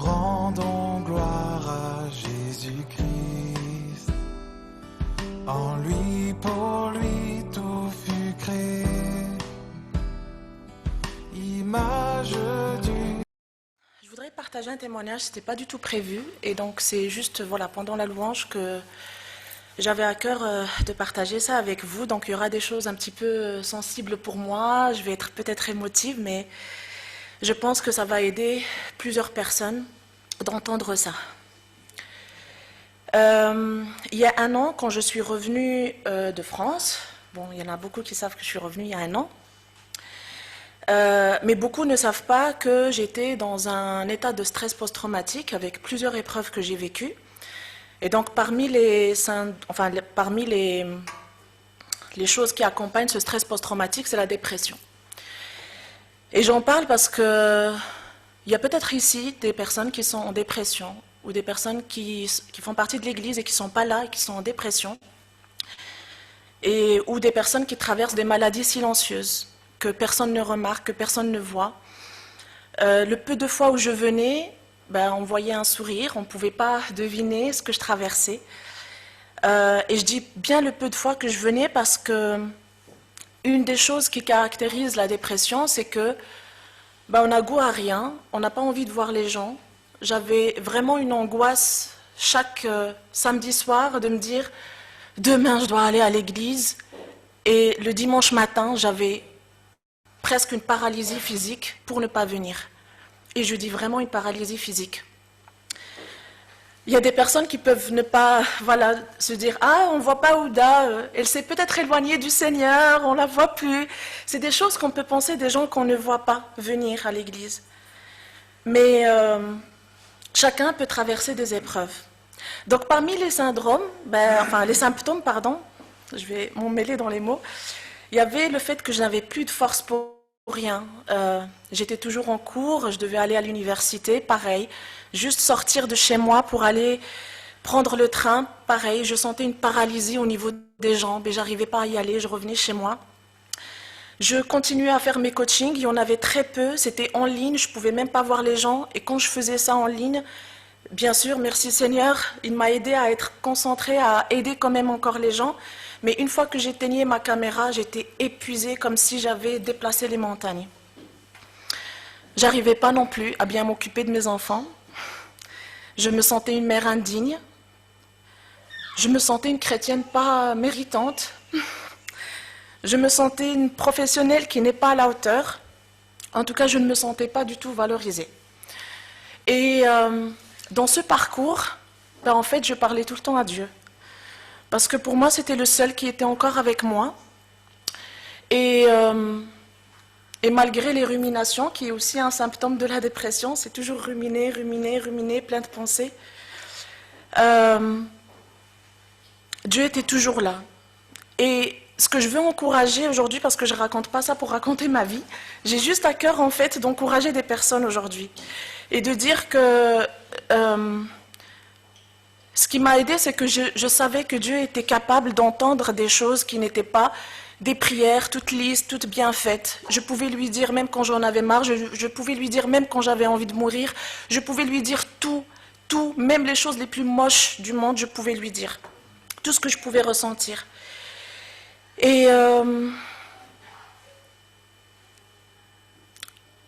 rendons gloire à Jésus-Christ. En lui, pour lui, tout fut créé. Image du... Je voudrais partager un témoignage, ce n'était pas du tout prévu. Et donc c'est juste voilà, pendant la louange que j'avais à cœur de partager ça avec vous. Donc il y aura des choses un petit peu sensibles pour moi. Je vais être peut-être émotive, mais je pense que ça va aider plusieurs personnes d'entendre ça. Il y a un an, quand je suis revenue de France, bon, il y en a beaucoup qui savent que je suis revenue il y a un an, mais beaucoup ne savent pas que j'étais dans un état de stress post-traumatique avec plusieurs épreuves que j'ai vécues. Et donc parmi les choses qui accompagnent ce stress post-traumatique, c'est la dépression. Et j'en parle parce que il y a peut-être ici des personnes qui sont en dépression ou des personnes qui font partie de l'Église et qui ne sont pas là et qui sont en dépression, ou des personnes qui traversent des maladies silencieuses que personne ne remarque, que personne ne voit. Le peu de fois où je venais, on voyait un sourire, on ne pouvait pas deviner ce que je traversais. Et je dis bien le peu de fois que je venais parce que une des choses qui caractérise la dépression, c'est que on a goût à rien, on n'a pas envie de voir les gens. J'avais vraiment une angoisse chaque samedi soir de me dire « Demain, je dois aller à l'église ». Et le dimanche matin, j'avais presque une paralysie physique pour ne pas venir. Et je dis vraiment une paralysie physique. Il y a des personnes qui peuvent ne pas se dire « Ah, on ne voit pas Ouda, elle s'est peut-être éloignée du Seigneur, on ne la voit plus ». C'est des choses qu'on peut penser des gens qu'on ne voit pas venir à l'église. Mais chacun peut traverser des épreuves. Donc parmi les symptômes, je vais m'emmêler dans les mots, il y avait le fait que je n'avais plus de force pour rien. J'étais toujours en cours, je devais aller à l'université, pareil. Juste sortir de chez moi pour aller prendre le train, pareil. Je sentais une paralysie au niveau des jambes et j'arrivais pas à y aller, je revenais chez moi. Je continuais à faire mes coachings, il y en avait très peu, c'était en ligne, je ne pouvais même pas voir les gens. Et quand je faisais ça en ligne, bien sûr, merci Seigneur, il m'a aidé à être concentrée, à aider quand même encore les gens. Mais une fois que j'éteignais ma caméra, j'étais épuisée comme si j'avais déplacé les montagnes. J'arrivais pas non plus à bien m'occuper de mes enfants. Je me sentais une mère indigne. Je me sentais une chrétienne pas méritante. Je me sentais une professionnelle qui n'est pas à la hauteur. En tout cas, je ne me sentais pas du tout valorisée. Et dans ce parcours, en fait, je parlais tout le temps à Dieu. Parce que pour moi, c'était le seul qui était encore avec moi. Et malgré les ruminations, qui est aussi un symptôme de la dépression, c'est toujours ruminer, ruminer, ruminer, plein de pensées. Dieu était toujours là. Et ce que je veux encourager aujourd'hui, parce que je ne raconte pas ça pour raconter ma vie, j'ai juste à cœur en fait d'encourager des personnes aujourd'hui. Et de dire que ce qui m'a aidé, c'est que je savais que Dieu était capable d'entendre des choses qui n'étaient pas des prières toutes lisses, toutes bien faites. Je pouvais lui dire même quand j'en avais marre, je pouvais lui dire même quand j'avais envie de mourir, je pouvais lui dire tout, même les choses les plus moches du monde, je pouvais lui dire. Tout ce que je pouvais ressentir. Et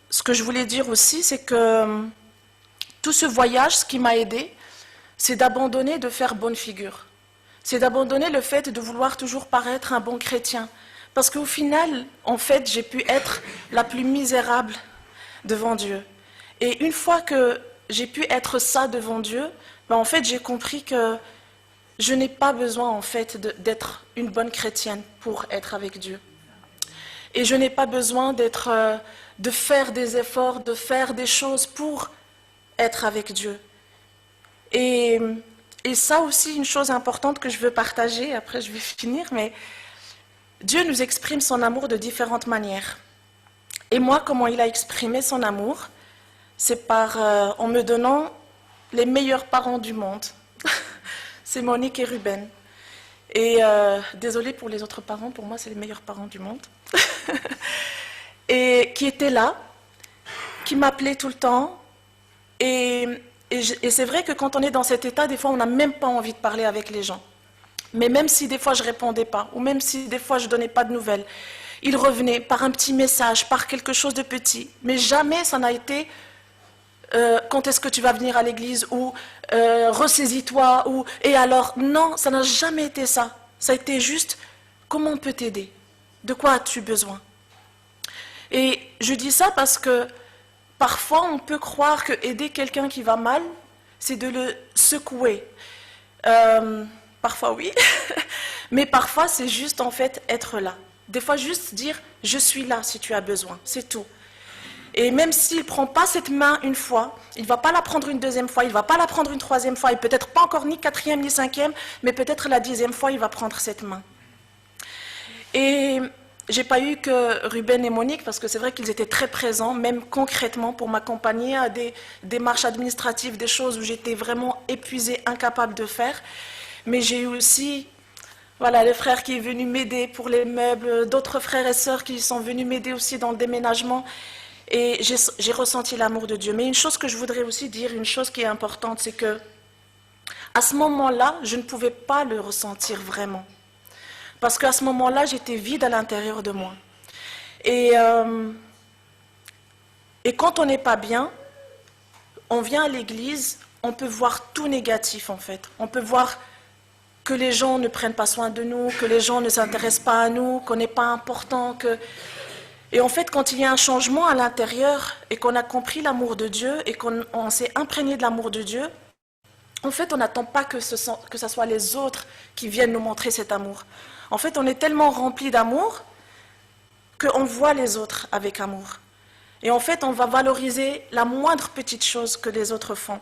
ce que je voulais dire aussi, c'est que tout ce voyage, ce qui m'a aidé, c'est d'abandonner de faire bonne figure. C'est d'abandonner le fait de vouloir toujours paraître un bon chrétien. Parce qu'au final, en fait, j'ai pu être la plus misérable devant Dieu. Et une fois que j'ai pu être ça devant Dieu, en fait, j'ai compris que je n'ai pas besoin, en fait, d'être une bonne chrétienne pour être avec Dieu. Et je n'ai pas besoin de faire des efforts, de faire des choses pour être avec Dieu. Et ça aussi, une chose importante que je veux partager, après je vais finir, mais Dieu nous exprime son amour de différentes manières. Et moi, comment il a exprimé son amour, c'est en me donnant les meilleurs parents du monde. C'est Monique et Ruben. Et désolée pour les autres parents, pour moi c'est les meilleurs parents du monde. Et qui étaient là, qui m'appelaient tout le temps, Et, et c'est vrai que quand on est dans cet état, des fois, on n'a même pas envie de parler avec les gens. Mais même si des fois je répondais pas, ou même si des fois je donnais pas de nouvelles, il revenait par un petit message, par quelque chose de petit. Mais jamais ça n'a été quand est-ce que tu vas venir à l'église, ou ressaisis-toi, ou et alors. Non, ça n'a jamais été ça. Ça a été juste comment on peut t'aider, de quoi as-tu besoin. Et je dis ça parce que parfois on peut croire que aider quelqu'un qui va mal, c'est de le secouer. Parfois oui, mais parfois c'est juste en fait être là. Des fois juste dire je suis là si tu as besoin, c'est tout. Et même s'il ne prend pas cette main une fois, il ne va pas la prendre une deuxième fois, il ne va pas la prendre une troisième fois, et peut-être pas encore ni quatrième ni cinquième, mais peut-être la 10e fois il va prendre cette main. Et j'ai pas eu que Ruben et Monique, parce que c'est vrai qu'ils étaient très présents, même concrètement, pour m'accompagner à des démarches administratives, des choses où j'étais vraiment épuisée, incapable de faire. Mais j'ai eu aussi, voilà, le frère qui est venu m'aider pour les meubles, d'autres frères et sœurs qui sont venus m'aider aussi dans le déménagement. Et j'ai ressenti l'amour de Dieu. Mais une chose que je voudrais aussi dire, une chose qui est importante, c'est que à ce moment-là, je ne pouvais pas le ressentir vraiment. Parce qu'à ce moment-là, j'étais vide à l'intérieur de moi. Et quand on n'est pas bien, on vient à l'église, on peut voir tout négatif en fait. On peut voir que les gens ne prennent pas soin de nous, que les gens ne s'intéressent pas à nous, qu'on n'est pas important. Et en fait, quand il y a un changement à l'intérieur et qu'on a compris l'amour de Dieu et qu'on s'est imprégné de l'amour de Dieu, en fait, on n'attend pas que ce soit les autres qui viennent nous montrer cet amour. En fait, on est tellement rempli d'amour qu'on voit les autres avec amour. Et en fait, on va valoriser la moindre petite chose que les autres font.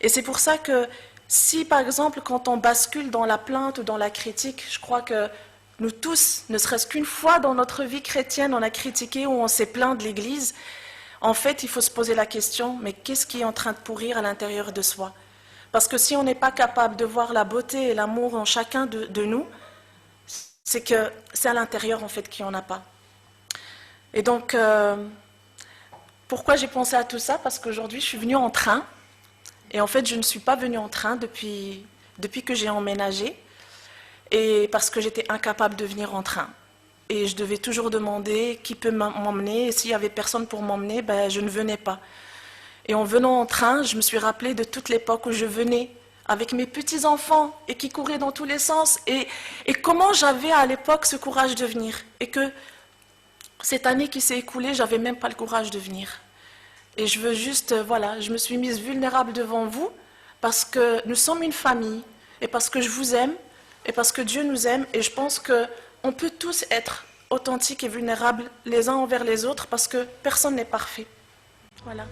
Et c'est pour ça que si, par exemple, quand on bascule dans la plainte ou dans la critique, je crois que nous tous, ne serait-ce qu'une fois dans notre vie chrétienne, on a critiqué ou on s'est plaint de l'Église, en fait, il faut se poser la question, mais qu'est-ce qui est en train de pourrir à l'intérieur de soi? Parce que si on n'est pas capable de voir la beauté et l'amour en chacun de nous, c'est que c'est à l'intérieur en fait qu'il n'y en a pas. Et donc, pourquoi j'ai pensé à tout ça? Parce qu'aujourd'hui, je suis venue en train. Et en fait, je ne suis pas venue en train depuis que j'ai emménagé. Et parce que j'étais incapable de venir en train. Et je devais toujours demander qui peut m'emmener. Et s'il n'y avait personne pour m'emmener, ben, je ne venais pas. Et en venant en train, je me suis rappelée de toute l'époque où je venais avec mes petits-enfants et qui couraient dans tous les sens. Et comment j'avais à l'époque ce courage de venir. Et que cette année qui s'est écoulée, je n'avais même pas le courage de venir. Et je veux juste, voilà, je me suis mise vulnérable devant vous parce que nous sommes une famille et parce que je vous aime et parce que Dieu nous aime. Et je pense qu'on peut tous être authentiques et vulnérables les uns envers les autres parce que personne n'est parfait. Voilà.